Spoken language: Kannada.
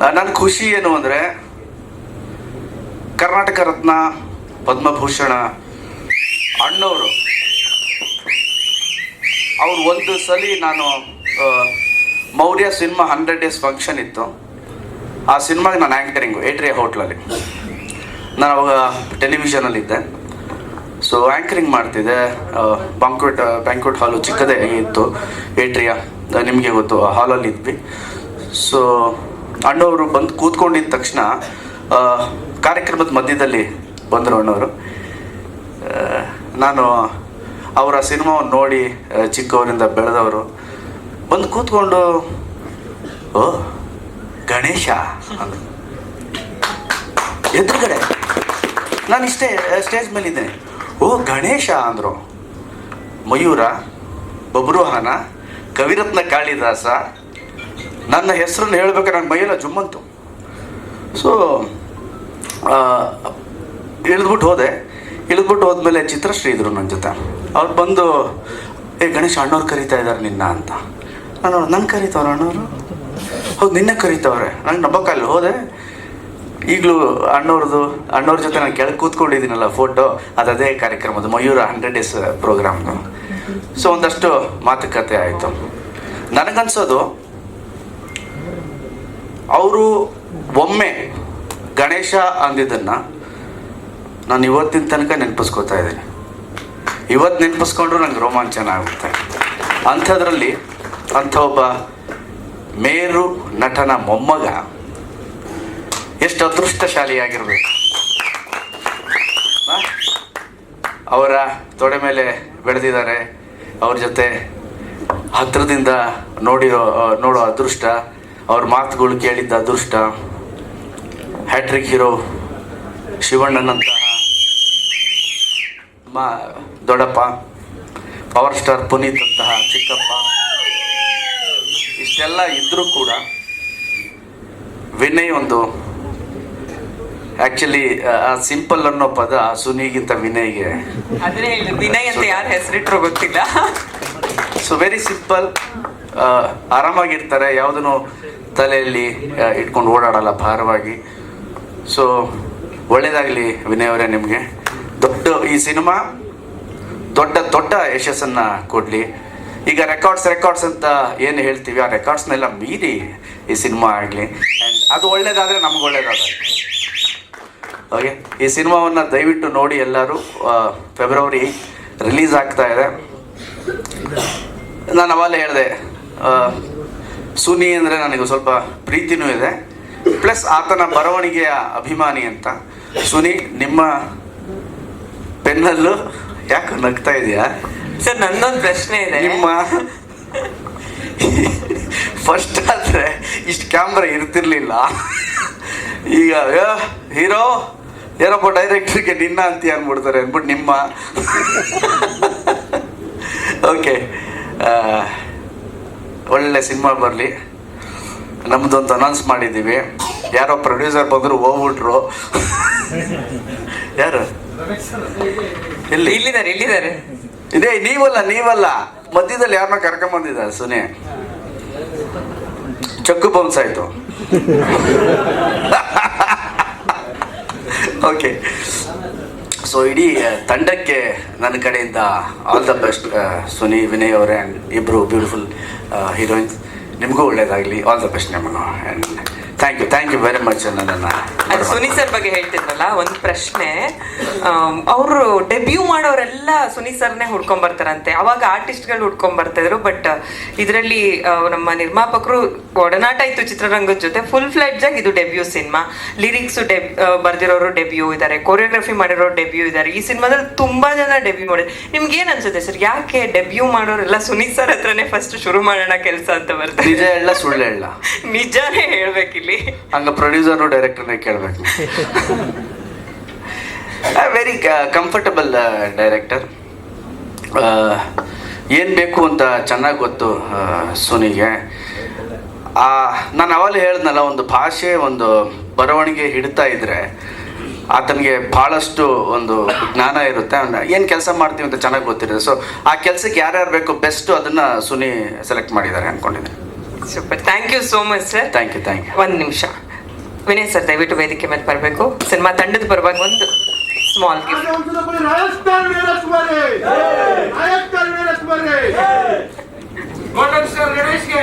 ನನ್ನ ಖುಷಿ ಏನು ಅಂದರೆ ಕರ್ನಾಟಕ ರತ್ನ ಪದ್ಮಭೂಷಣ ಅಣ್ಣವರು ಅವ್ರು ಒಂದು ಸಲ ನಾನು ಮೌರ್ಯ ಸಿನಿಮಾ 100 ಡೇಸ್ ಫಂಕ್ಷನ್ ಇತ್ತು. ಆ ಸಿನಿಮಾಗೆ ನಾನು ಆ್ಯಂಕರಿಂಗು ಏಟ್ರಿಯಾ ಹೋಟ್ಲಲ್ಲಿ. ನಾನು ಅವಾಗ ಟೆಲಿವಿಷನಲ್ಲಿದ್ದೆ. ಸೊ ಆ್ಯಂಕರಿಂಗ್ ಮಾಡ್ತಿದ್ದೆ. ಬ್ಯಾಂಕ್ವೆಟ್ ಹಾಲು ಚಿಕ್ಕದೇ ಇತ್ತು, ಏಟ್ರಿಯಾ, ನಿಮಗೆ ಗೊತ್ತು, ಆ ಹಾಲಲ್ಲಿ ಇದ್ವಿ. ಸೊ ಅಣ್ಣವರು ಬಂದು ಕೂತ್ಕೊಂಡಿದ್ದ ತಕ್ಷಣ ಕಾರ್ಯಕ್ರಮದ ಮಧ್ಯದಲ್ಲಿ ಬಂದರು ಅಣ್ಣವರು. ನಾನು ಅವರ ಸಿನಿಮಾವನ್ನು ನೋಡಿ ಚಿಕ್ಕವರಿಂದ ಬೆಳೆದವರು ಬಂದು ಕೂತ್ಕೊಂಡು, ಓ ಗಣೇಶ ಅಂದರು ಎದುರುಗಡೆ. ನಾನು ಇಷ್ಟೇ ಸ್ಟೇಜ್ ಮೇಲಿದ್ದೇನೆ. ಓ ಗಣೇಶ ಅಂದರು. ಮಯೂರ, ಬಬ್ರುವಾಹನ, ಕವಿರತ್ನ ಕಾಳಿದಾಸ, ನನ್ನ ಹೆಸರನ್ನು ಹೇಳ್ಬೇಕಾದ್ರೆ ನನ್ನ ಮೈಯೆಲ್ಲ ಜುಮ್ಮಂತು. ಸೊ ಇಳಿದ್ಬಿಟ್ಟು ಹೋದ್ಮೇಲೆ ಚಿತ್ರಶ್ರೀ ಇದ್ರು ನನ್ನ ಜೊತೆ. ಅವ್ರು ಬಂದು, ಏ ಗಣೇಶ, ಅಣ್ಣವ್ರು ಕರೀತಾ ಇದ್ದಾರೆ ನಿನ್ನ ಅಂತ. ನಾನು ನನ್ನ ಕರೀತವ್ರೆ ಅಣ್ಣವರು? ಹೌದು, ನಿನ್ನೆ ಕರೀತವ್ರೆ. ನಂಗೆ ನಂಬಕ್ಕಲ್ಲಿ ಹೋದೆ. ಈಗಲೂ ಅಣ್ಣವ್ರ ಜೊತೆ ನಾನು ಕೆಳಗೆ ಕೂತ್ಕೊಂಡಿದ್ದೀನಲ್ಲ ಫೋಟೋ, ಅದೇ ಕಾರ್ಯಕ್ರಮದ ಮಯೂರ 100 ಡೇಸ್ ಪ್ರೋಗ್ರಾಮ್ದು. ಸೊ ಒಂದಷ್ಟು ಮಾತುಕತೆ ಆಯಿತು. ನನಗನ್ಸೋದು ಅವರು ಒಮ್ಮೆ ಗಣೇಶ ಅಂದಿದ್ದನ್ನು ನಾನು ಇವತ್ತಿನ ತನಕ ನೆನಪಿಸ್ಕೋತಾ ಇದ್ದೀನಿ. ಇವತ್ತು ನೆನಪಿಸ್ಕೊಂಡ್ರು ನಂಗೆ ರೋಮಾಂಚನ ಆಗುತ್ತೆ. ಅಂಥದ್ರಲ್ಲಿ ಅಂಥ ಒಬ್ಬ ಮೇರು ನಟನ ಮೊಮ್ಮಗ ಎಷ್ಟು ಅದೃಷ್ಟಶಾಲಿಯಾಗಿರ್ಬೇಕು. ಅವರ ತೊಡೆ ಮೇಲೆ ಬೆಳೆದಿದ್ದಾರೆ, ಅವ್ರ ಜೊತೆ ಹತ್ತಿರದಿಂದ ನೋಡೋ ಅದೃಷ್ಟ, ಅವ್ರ ಮಾತುಗಳು ಕೇಳಿದ್ದ ಅದೃಷ್ಟ. ಹ್ಯಾಟ್ರಿಕ್ ಹೀರೋ ಶಿವಣ್ಣನಂತಹ ದೊಡ್ಡಪ್ಪ, ಪವರ್ ಸ್ಟಾರ್ ಪುನೀತ್ ಅಂತಹ ಚಿಕ್ಕಪ್ಪ, ಇಷ್ಟೆಲ್ಲ ಇದ್ರೂ ಕೂಡ ವಿನಯ್ ಒಂದು ಆಕ್ಚುಲಿ ಸಿಂಪಲ್ ಅನ್ನೋ ಪದ ಸುನಿಗಿಂತ ವಿನಯ್ಗೆ, ವಿನಯ್ ಅಂತ ಯಾರು ಹೆಸರಿಟ್ರು ಗೊತ್ತಿಲ್ಲ. ಸೊ ವೆರಿ ಸಿಂಪಲ್, ಆರಾಮಾಗಿರ್ತಾರೆ, ಯಾವುದನ್ನು ತಲೆಯಲ್ಲಿ ಇಟ್ಕೊಂಡು ಓಡಾಡಲ್ಲ ಭಾರವಾಗಿ. ಸೊ ಒಳ್ಳೇದಾಗಲಿ ವಿನಯ್ ಅವರೇ, ನಿಮಗೆ ಈ ಸಿನಿಮಾ ದೊಡ್ಡ ಯಶಸ್ಸನ್ನು ಕೊಡಲಿ. ಈಗ ರೆಕಾರ್ಡ್ಸ್ ಅಂತ ಏನು ಹೇಳ್ತೀವಿ, ಆ ರೆಕಾರ್ಡ್ಸ್ನೆಲ್ಲ ಮೀರಿ ಈ ಸಿನಿಮಾ ಆಗಲಿ. ಆ್ಯಂಡ್ ಅದು ಒಳ್ಳೇದಾದರೆ ನಮ್ಗೆ ಒಳ್ಳೇದಾಗಲಿ. ಓಕೆ, ಈ ಸಿನಿಮಾವನ್ನು ದಯವಿಟ್ಟು ನೋಡಿ ಎಲ್ಲರೂ. ಫೆಬ್ರವರಿ 8 ರಿಲೀಸ್ ಆಗ್ತಾ ಇದೆ. ನಾನು ಅವಾಗಲೇ ಹೇಳಿದೆ, ಸುನಿ ಅಂದರೆ ನನಗೆ ಸ್ವಲ್ಪ ಪ್ರೀತಿನೂ ಇದೆ, ಪ್ಲಸ್ ಆತನ ಬರವಣಿಗೆಯ ಅಭಿಮಾನಿ ಅಂತ. ಸುನಿ, ನಿಮ್ಮ ಪೆನ್ನಲ್ಲೂ ಯಾಕೆ ನಗ್ತಾ ಇದೆಯಾ ಸರ್? ನನ್ನೊಂದು ಪ್ರಶ್ನೆ ಇದೆ. ನಿಮ್ಮ ಫಸ್ಟ್ ಆದರೆ ಇಷ್ಟು ಕ್ಯಾಮ್ರಾ ಇರ್ತಿರ್ಲಿಲ್ಲ. ಈಗ ಹೀರೋ ಏನಪ್ಪ ಡೈರೆಕ್ಟ್ರಿಗೆ ನಿನ್ನ ಅಂತ ಅಂದ್ಬಿಡ್ತಾರೆ ಅಂದ್ಬಿಟ್ಟು ನಿಮ್ಮ. ಓಕೆ, ಒಳ್ಳೆ ಸಿನಿಮಾ ಬರಲಿ. ನಮ್ಮದೊಂದು ಅನೌನ್ಸ್ ಮಾಡಿದ್ದೀವಿ. ಯಾರೋ ಪ್ರೊಡ್ಯೂಸರ್ ಬಂದರು, ಹೋಗ್ಬಿಟ್ರು. ಯಾರು? ಇಲ್ಲಿದ್ದಾರೆ ಇದೇ ನೀವಲ್ಲ ಮಧ್ಯದಲ್ಲಿ ಯಾರನ್ನ ಕರ್ಕೊಂಬಂದಿದ್ದಾರೆ. ಸುನಿ ಚಕ್ಕು ಬೌನ್ಸ್ ಆಯಿತು. ಓಕೆ, ಸೊ ಇಡೀ ತಂಡಕ್ಕೆ ನನ್ನ ಕಡೆಯಿಂದ all the best. Suni, Vinay ಅವರೇ, ಆ್ಯಂಡ್ ಇಬ್ಬರು ಬ್ಯೂಟಿಫುಲ್ ಹೀರೋಯಿನ್ಸ್. ನಿಮಗೂ ಒಳ್ಳೇದಾಗಲಿ. ಆಲ್ ದ ಬೆಸ್ಟ್ ನಿಮಗೂ. And thank you very much. ನನ್ನನ್ನು ಸುನಿ ಸರ್ ಬಗ್ಗೆ ಹೇಳ್ತಿದ್ರಲ್ಲ, ಒಂದು ಪ್ರಶ್ನೆ. ಅವರು ಡೆಬ್ಯೂ ಮಾಡೋರೆಲ್ಲ ಸುನಿ ಸರ್ನೇ ಹುಡ್ಕೊಂಬರ್ತಾರಂತೆ. ಅವಾಗ ಆರ್ಟಿಸ್ಟ್ಗಳು ಹುಡ್ಕೊಂಬರ್ತಿದ್ರು, ಬಟ್ ಇದರಲ್ಲಿ ನಮ್ಮ ನಿರ್ಮಾಪಕರು ಒಡನಾಟ ಇತ್ತು ಚಿತ್ರರಂಗದ ಜೊತೆ. ಫುಲ್ ಫ್ಲೆಡ್ಜ್ ಆಗಿ ಇದು ಡೆಬ್ಯೂ ಸಿನಿಮಾ. ಲಿರಿಕ್ಸು ಬರ್ದಿರೋರು ಡೆಬ್ಯೂ ಇದ್ದಾರೆ, ಕೊರಿಯೋಗ್ರಫಿ ಮಾಡಿರೋರು ಡೆಬ್ಯೂ ಇದ್ದಾರೆ. ಈ ಸಿನಿಮಾದಲ್ಲಿ ತುಂಬಾ ಜನ ಡೆಬ್ಯೂ ಮಾಡಿದ್ರು. ನಿಮ್ಗೆ ಏನ್ ಅನ್ಸುತ್ತೆ ಸರ್, ಯಾಕೆ ಡೆಬ್ಯೂ ಮಾಡೋರೆಲ್ಲ ಸುನಿ ಸರ್ ಹತ್ರನೇ ಫಸ್ಟ್ ಶುರು ಮಾಡೋಣ ಕೆಲಸ ಅಂತ ಬರ್ತಾರೆ? ನಿಜ ಹೇಳ ಸುಳ್ಳು ಹೇಳ? ನಿಜಾನೇ ಹೇಳ್ಬೇಕಿಲ್ಲಿ. ಹಂಗ ಪ್ರೊಡ್ಯೂಸರ್ನು ಡೈರೆಕ್ಟರ್ನೇ ಕೇಳಬೇಕು. Very comfortable director. ಏನು ಬೇಕು ಅಂತ ಚೆನ್ನಾಗಿ ಗೊತ್ತು ಸುನಿಗೆ. ನಾನು ಅವಾಗಲೇ ಹೇಳಿದ್ನಲ್ಲ, ಒಂದು ಭಾಷೆ, ಒಂದು ಬರವಣಿಗೆ ಹಿಡ್ತಾ ಇದ್ರೆ ಆತನಿಗೆ ಭಾಳಷ್ಟು ಒಂದು ಜ್ಞಾನ ಇರುತ್ತೆ. ಏನು ಕೆಲಸ ಮಾಡ್ತೀವಿ ಅಂತ ಚೆನ್ನಾಗಿ ಗೊತ್ತಿರುತ್ತೆ. ಸೊ ಆ ಕೆಲಸಕ್ಕೆ ಯಾರ್ಯಾರು ಬೇಕು ಬೆಸ್ಟು ಅದನ್ನು ಸುನಿ ಸೆಲೆಕ್ಟ್ ಮಾಡಿದ್ದಾರೆ ಅಂದ್ಕೊಂಡಿದ್ದೀನಿ. Super, thank you so much sir. Thank you. ಒಂದು ನಿಮಿಷ, ವಿನಯ್ ಸರ್ ದಯವಿಟ್ಟು ವೇದಿಕೆ ಮೇಲೆ ಬರಬೇಕು. ಸಿನಿಮಾ ತಂಡದ ಪರವಾಗಿ ಒಂದು ಸ್ಮಾಲ್ ಗಿಫ್ಟ್. ರಾಜಸ್ಥಾನ ವೀರಕುಮಾರಿ ರಾಜಸ್ಥಾನ ವೀರಕುಮಾರಿ ಗಣೇಶ್ಗೆ